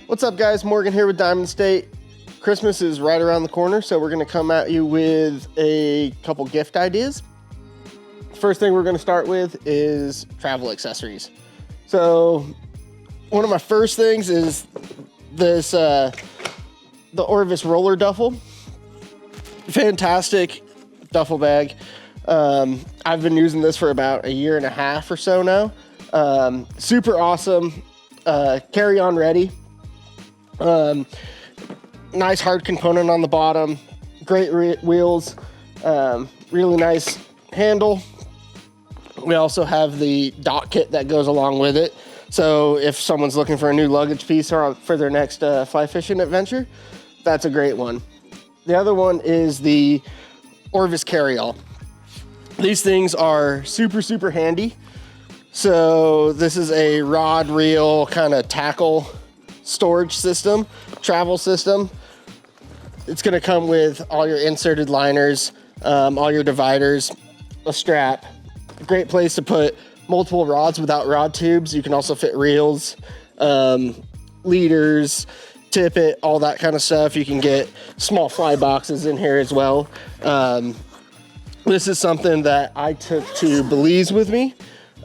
What's up, guys? Morgan here with Diamond State. Christmas is right around the corner, so we're going to come at you with a couple gift ideas. First thing we're going to start with is travel accessories. So one of my first things is this the Orvis roller duffel. Fantastic duffel bag. I've been using this for about a year and a half or so now. Super awesome. Carry-on ready. Nice hard component on the bottom, great wheels, really nice handle. We also have the dock kit that goes along with it. So if someone's looking for a new luggage piece or for their next fly fishing adventure, that's a great one. The other one is the Orvis carry-all. These things are super, super handy. So this is a rod, reel, kind of tackle storage system, travel system. It's going to come with all your inserted liners, all your dividers, a strap. A great place to put multiple rods without rod tubes. You can also fit reels, leaders, tippet, all that kind of stuff. You can get small fly boxes in here as well. This is something that I took to Belize with me.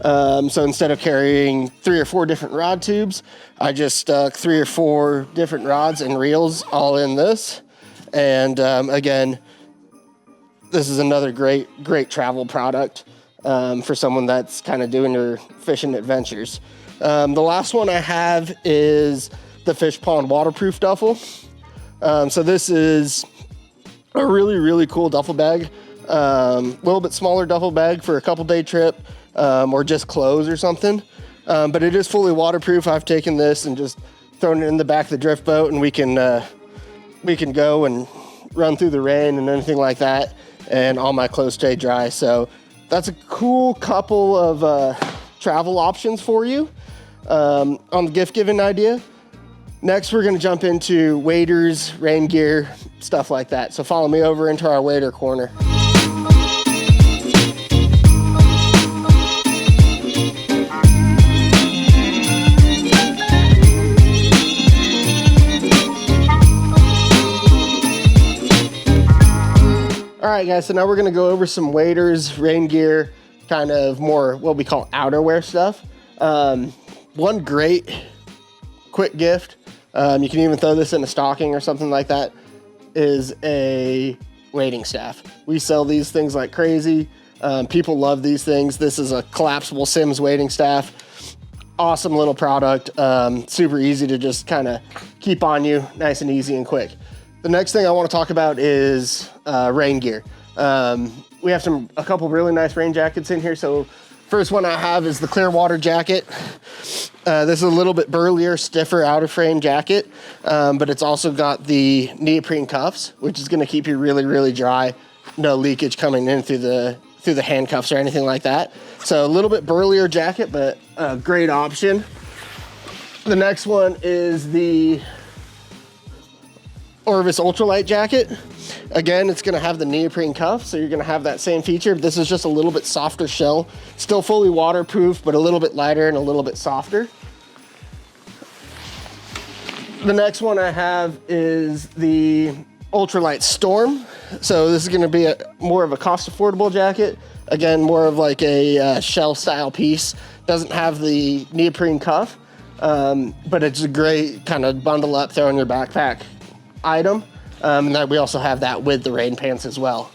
So instead of carrying 3 or 4 different rod tubes, I just stuck 3 or 4 different rods and reels all in this. And again, this is another great travel product for someone that's kind of doing their fishing adventures. The last one I have is the Fish Pond waterproof duffel. So this is a really cool duffel bag. A little bit smaller duffel bag for a couple day trip. Or just clothes or something. But it is fully waterproof. I've taken this and just thrown it in the back of the drift boat, and we can go and run through the rain and anything like that, and all my clothes stay dry. So that's a cool couple of travel options for you on the gift giving idea. Next, we're going to jump into waders, rain gear, stuff like that. So follow me over into our wader corner. All right, guys, so now we're going to go over some waders, rain gear, kind of more what we call outerwear stuff. One great quick gift, you can even throw this in a stocking or something like that, is a wading staff. We sell these things like crazy. People love these things. This is a collapsible Simms wading staff. Awesome little product. Super easy to just kind of keep on you, nice and easy and quick. The next thing I want to talk about is rain gear. We have a couple really nice rain jackets in here. So first one I have is the Clearwater jacket. This is a little bit burlier, stiffer outer frame jacket, but it's also got the neoprene cuffs, which is going to keep you really dry. No leakage coming in through the handcuffs or anything like that. So a little bit burlier jacket, but a great option. The next one is the Orvis ultralight jacket. Again, it's going to have the neoprene cuff, so you're going to have that same feature. This is just a little bit softer shell, still fully waterproof, but a little bit lighter and a little bit softer. The next one I have is the ultralight storm. So this is going to be more of a cost affordable jacket. Again, more of like a shell style piece. Doesn't have the neoprene cuff, but it's a great kind of bundle up, throw in your backpack item. And that we also have that with the rain pants as well.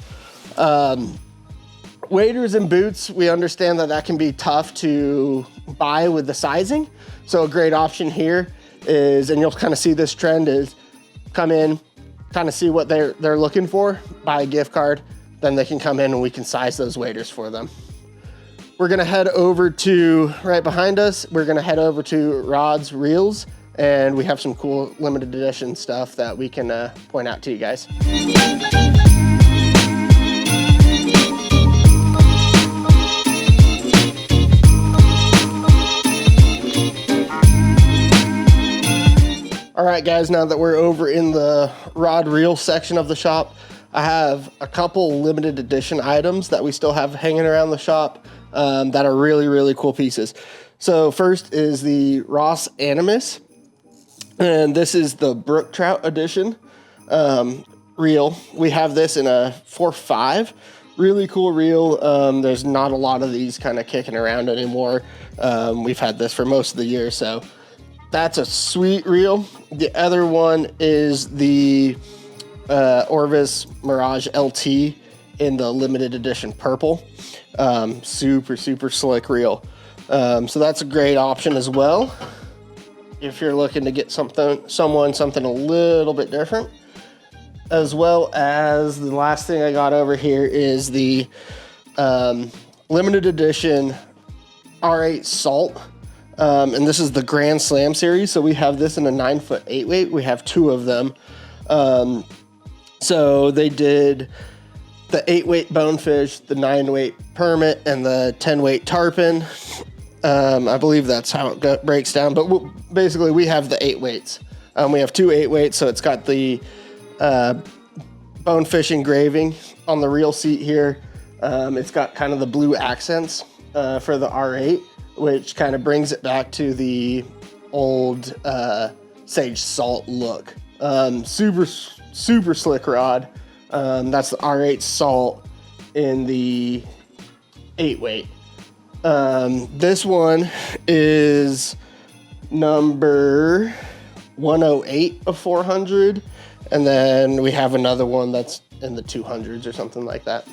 Waders and boots, we understand that can be tough to buy with the sizing. So a great option here is, and you'll kind of see this trend, is come in, kind of see what they're looking for, buy a gift card, then they can come in and we can size those waders for them. We're gonna head over to, right behind us, we're gonna head over to rods, reels, and we have some cool limited edition stuff that we can point out to you guys. right, guys, now that we're over in the rod reel section of the shop, I have a couple limited edition items that we still have hanging around the shop that are really, really cool pieces. So first is the Ross Animus, and this is the brook trout edition reel. We have this in a 4.5. Really cool reel. There's not a lot of these kind of kicking around anymore. We've had this for most of the year, so that's a sweet reel. The other one is the Orvis Mirage LT in the limited edition purple. Super slick reel. So that's a great option as well if you're looking to get something a little bit different. As well as the last thing I got over here is the limited edition R8 Salt. And this is the Grand Slam series. So we have this in a 9-foot 8-weight. We have two of them. So they did the 8-weight bonefish, the 9-weight permit, and the 10-weight tarpon. I believe that's how it breaks down. But basically, we have the 8 weights. We have two 8-weights, so it's got the bonefish engraving on the reel seat here. It's got kind of the blue accents for the R8, which kind of brings it back to the old Sage Salt look. Super slick rod. That's the R8 Salt in the 8-weight. This one is number 108 of 400, and then we have another one that's in the 200s or something like that.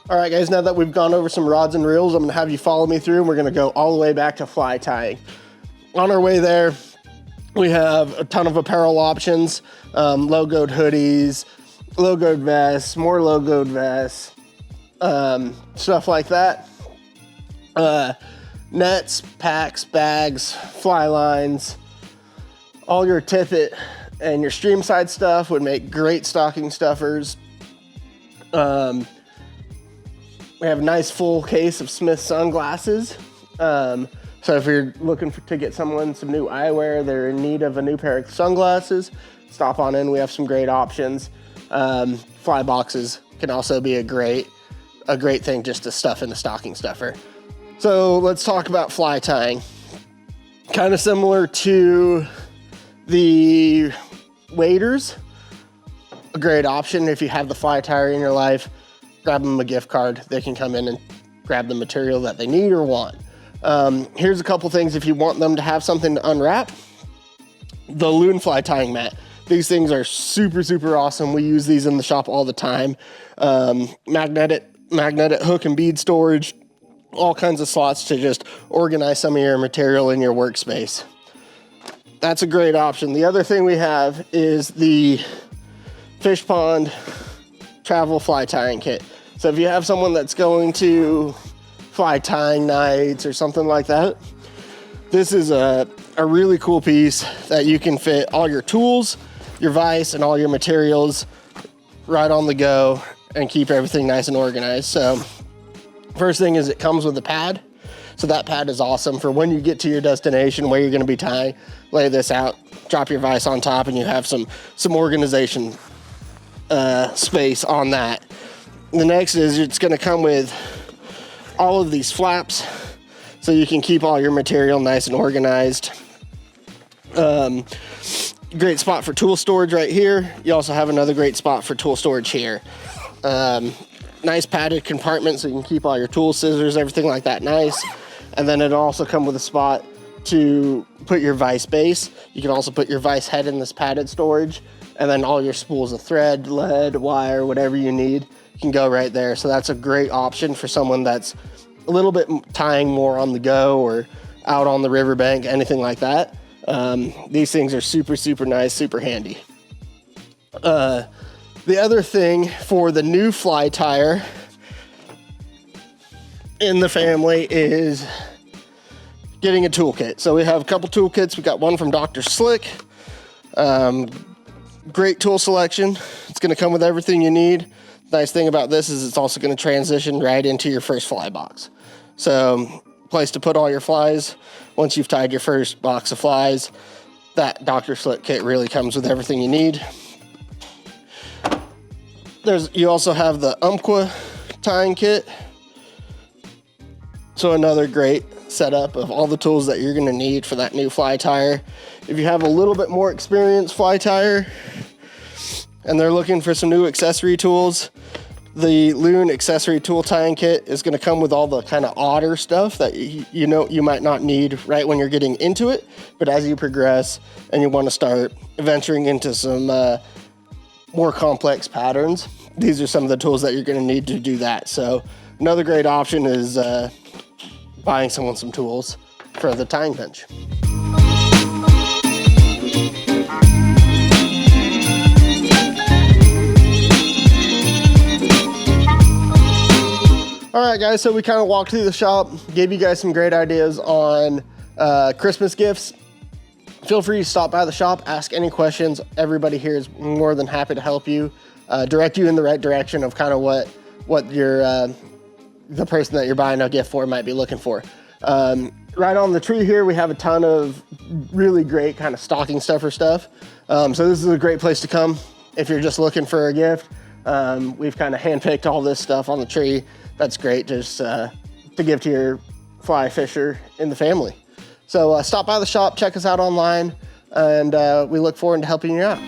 All right, guys, now that we've gone over some rods and reels, I'm going to have you follow me through, and we're going to go all the way back to fly tying. On our way there, we have a ton of apparel options, logoed hoodies, logoed vests, more logoed vests, stuff like that. Nets, packs, bags, fly lines, all your tippet and your stream side stuff would make great stocking stuffers. We have a nice full case of Smith sunglasses. So if you're looking to get someone some new eyewear, they're in need of a new pair of sunglasses, stop on in. We have some great options. Fly boxes can also be a great thing just to stuff in the stocking stuffer. So let's talk about fly tying. Kind of similar to the waders. A great option if you have the fly tyer in your life. Grab them a gift card. They can come in and grab the material that they need or want. Here's a couple things if you want them to have something to unwrap. The loon fly tying mat. These things are super awesome. We use these in the shop all the time. Magnetic hook and bead storage, all kinds of slots to just organize some of your material in your workspace. That's a great option. The other thing we have is the Fish Pond travel fly tying kit. So if you have someone that's going to fly tying nights or something like that, this is a really cool piece that you can fit all your tools, your vise, and all your materials right on the go and keep everything nice and organized. So first thing is it comes with a pad. So that pad is awesome for when you get to your destination where you're going to be tying. Lay this out, drop your vise on top, and you have some organization space on that. The next is it's going to come with all of these flaps so you can keep all your material nice and organized. Great spot for tool storage right here. You also have another great spot for tool storage here. Nice padded compartment so you can keep all your tools, scissors, everything like that nice. And then it'll also come with a spot to put your vise base. You can also put your vise head in this padded storage, and then all your spools of thread, lead, wire, whatever you need can go right there. So that's a great option for someone that's a little bit tying more on the go or out on the riverbank, anything like that. These things are super, super nice, super handy. The other thing for the new fly tire in the family is getting a toolkit. So we have a couple toolkits. We got one from Dr. Slick. Great tool selection. It's going to come with everything you need. Nice thing about this is it's also going to transition right into your first fly box. So place to put all your flies. Once you've tied your first box of flies, that Dr. Slick kit really comes with everything you need. You also have the Umpqua tying kit. So another great setup of all the tools that you're going to need for that new fly tire. If you have a little bit more experienced fly tire and they're looking for some new accessory tools, the Loon accessory tool tying kit is going to come with all the kind of odder stuff that you might not need right when you're getting into it, but as you progress and you want to start venturing into some more complex patterns, these are some of the tools that you're going to need to do that. So another great option is buying someone some tools for the tying bench. All right, guys, so we kind of walked through the shop, gave you guys some great ideas on Christmas gifts. Feel free to stop by the shop, ask any questions. Everybody here is more than happy to help you, direct you in the right direction of kind of what your the person that you're buying a gift for might be looking for. Right on the tree here, we have a ton of really great kind of stocking stuffer stuff. So this is a great place to come if you're just looking for a gift. We've kind of handpicked all this stuff on the tree. That's great just to give to your fly fisher in the family. So stop by the shop, check us out online, and we look forward to helping you out.